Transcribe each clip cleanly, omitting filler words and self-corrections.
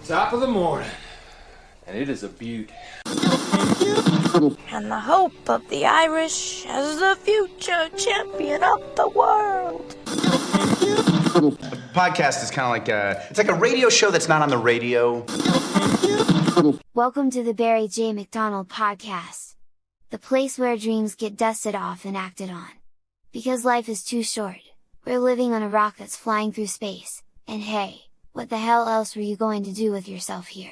top of the morning, and it is a beaut. And the hope of the Irish as the future champion of the world. A podcast is kind of like it's like a radio show that's not on the radio. Welcome to the Barry J. McDonald podcast. The place where dreams get dusted off and acted on. Because life is too short. We're living on a rock that's flying through space, and hey, what the hell else were you going to do with yourself here?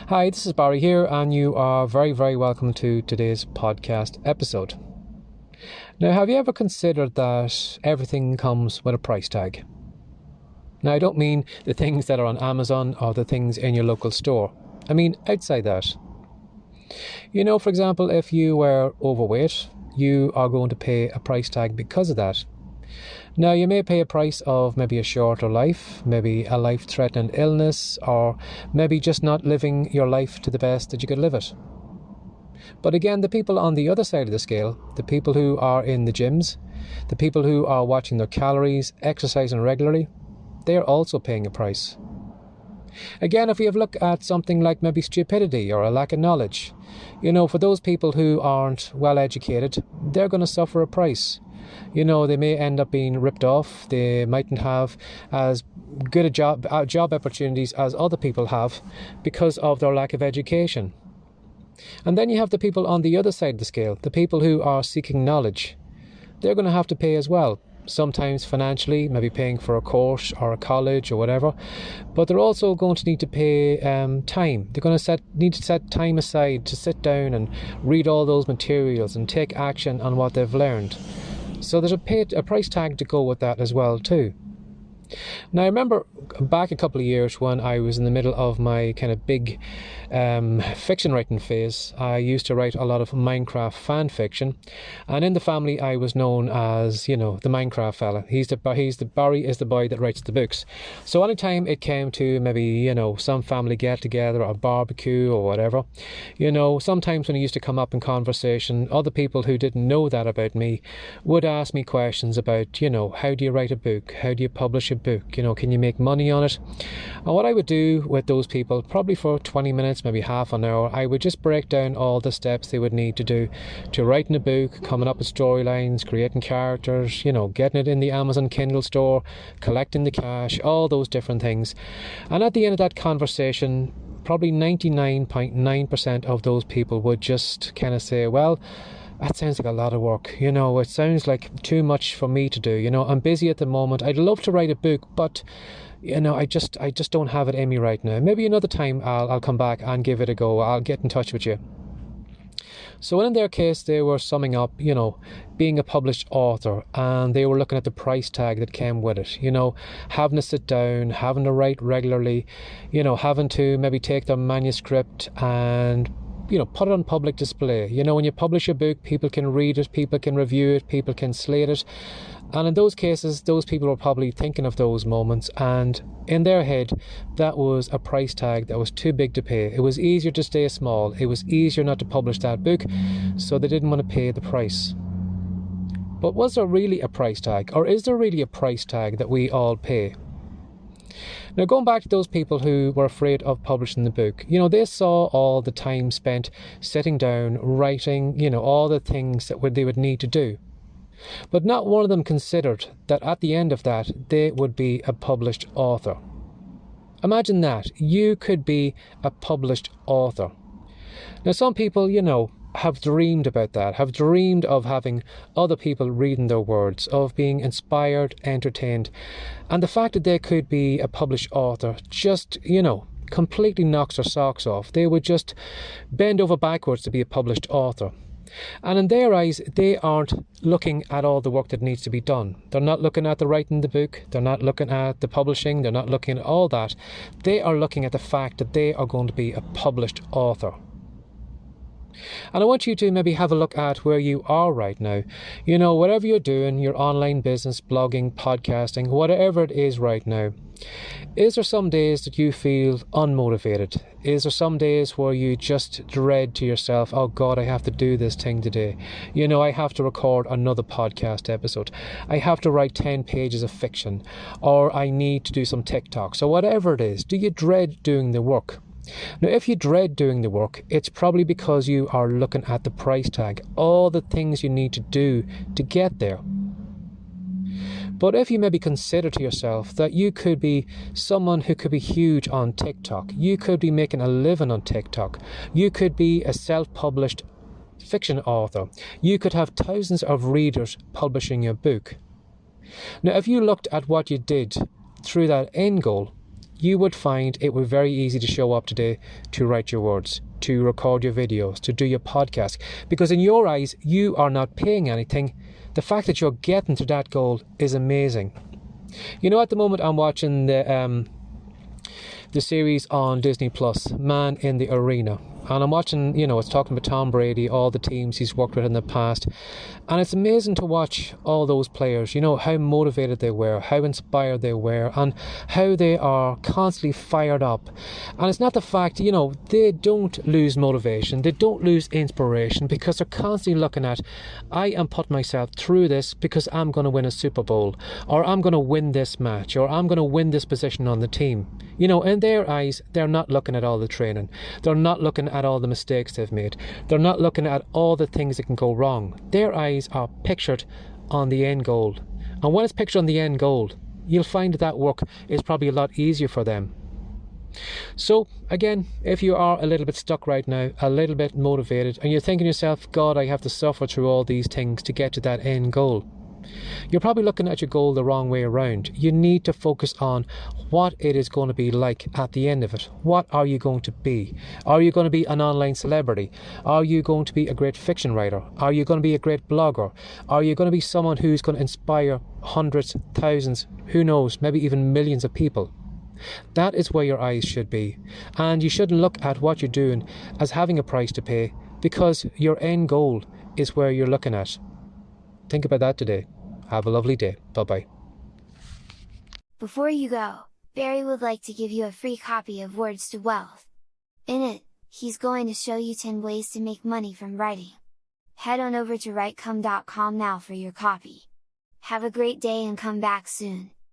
Hi, this is Barry here, and you are very, very welcome to today's podcast episode. Now, have you ever considered that everything comes with a price tag? Now, I don't mean the things that are on Amazon or the things in your local store. I mean outside that. You know, for example, if you were overweight, you are going to pay a price tag because of that. Now, you may pay a price of maybe a shorter life, maybe a life-threatening illness, or maybe just not living your life to the best that you could live it. But again, the people on the other side of the scale, the people who are in the gyms, the people who are watching their calories, exercising regularly, they are also paying a price. Again, if we have a look at something like maybe stupidity or a lack of knowledge, you know, for those people who aren't well educated, they're going to suffer a price. You know, they may end up being ripped off. They mightn't have as good a job opportunities as other people have because of their lack of education. And then you have the people on the other side of the scale, the people who are seeking knowledge. They're going to have to pay as well. Sometimes financially, maybe paying for a course or a college or whatever. But they're also going to need to pay time. They're going to need to set time aside to sit down and read all those materials and take action on what they've learned. So there's a price tag to go with that as well too. Now, I remember back a couple of years when I was in the middle of my kind of big fiction writing phase. I used to write a lot of Minecraft fan fiction, and in the family I was known as, you know, the Minecraft fella. Barry is the boy that writes the books. So anytime it came to maybe, you know, some family get together or a barbecue or whatever, you know, sometimes when it used to come up in conversation, other people who didn't know that about me would ask me questions about, you know, how do you write a book? How do you publish a book? You know, can you make money on it? And what I would do with those people, probably for 20 minutes, maybe half an hour, I would just break down all the steps they would need to do to writing a book, coming up with storylines, creating characters, you know, getting it in the Amazon Kindle store, collecting the cash, all those different things. And at the end of that conversation, probably 99.9% of those people would just kind of say, well, that sounds like a lot of work. You know, it sounds like too much for me to do. You know, I'm busy at the moment. I'd love to write a book, but, you know, I just don't have it in me right now. Maybe another time I'll come back and give it a go. I'll get in touch with you. So in their case, they were summing up, you know, being a published author, and they were looking at the price tag that came with it. You know, having to sit down, having to write regularly, you know, having to maybe take their manuscript and, you know, put it on public display. You know, when you publish a book, people can read it, people can review it, people can slate it. And in those cases, those people were probably thinking of those moments, and in their head, that was a price tag that was too big to pay. It was easier to stay small. It was easier not to publish that book, so they didn't want to pay the price. But was there really a price tag, or is there really a price tag that we all pay? Now, going back to those people who were afraid of publishing the book, you know, they saw all the time spent sitting down, writing, you know, all the things that they would need to do. But not one of them considered that at the end of that, they would be a published author. Imagine that. You could be a published author. Now, some people, you know, have dreamed about that, have dreamed of having other people reading their words, of being inspired, entertained. And the fact that they could be a published author just, you know, completely knocks their socks off. They would just bend over backwards to be a published author. And in their eyes, they aren't looking at all the work that needs to be done. They're not looking at the writing the book. They're not looking at the publishing. They're not looking at all that. They are looking at the fact that they are going to be a published author. And I want you to maybe have a look at where you are right now. You know, whatever you're doing, your online business, blogging, podcasting, whatever it is right now. Is there some days that you feel unmotivated? Is there some days where you just dread to yourself, oh God, I have to do this thing today. You know, I have to record another podcast episode. I have to write 10 pages of fiction. Or I need to do some TikToks. Or whatever it is. Do you dread doing the work? Now, if you dread doing the work, it's probably because you are looking at the price tag, all the things you need to do to get there. But if you maybe consider to yourself that you could be someone who could be huge on TikTok, you could be making a living on TikTok, you could be a self-published fiction author, you could have thousands of readers publishing your book. Now, if you looked at what you did through that end goal, you would find it would be very easy to show up today to write your words, to record your videos, to do your podcast. Because in your eyes, you are not paying anything. The fact that you're getting to that goal is amazing. You know, at the moment I'm watching the series on Disney Plus, Man in the Arena. And I'm watching, you know, it's talking about Tom Brady, all the teams he's worked with in the past. And it's amazing to watch all those players, you know, how motivated they were, how inspired they were, and how they are constantly fired up. And it's not the fact, you know, they don't lose motivation, they don't lose inspiration, because they're constantly looking at, I am putting myself through this because I'm going to win a Super Bowl, or I'm going to win this match, or I'm going to win this position on the team. You know, in their eyes, they're not looking at all the training. They're not looking at all the mistakes they've made. They're not looking at all the things that can go wrong. Their eyes are pictured on the end goal. And when it's pictured on the end goal, you'll find that work is probably a lot easier for them. So, again, if you are a little bit stuck right now, a little bit motivated, and you're thinking to yourself, God, I have to suffer through all these things to get to that end goal, you're probably looking at your goal the wrong way around. You need to focus on what it is going to be like at the end of it. What are you going to be? Are you going to be an online celebrity? Are you going to be a great fiction writer? Are you going to be a great blogger? Are you going to be someone who's going to inspire hundreds, thousands, who knows, maybe even millions of people? That is where your eyes should be. And you shouldn't look at what you're doing as having a price to pay, because your end goal is where you're looking at. Think about that today. Have a lovely day. Bye-bye. Before you go, Barry would like to give you a free copy of Words to Wealth. In it, he's going to show you 10 ways to make money from writing. Head on over to writecome.com now for your copy. Have a great day and come back soon.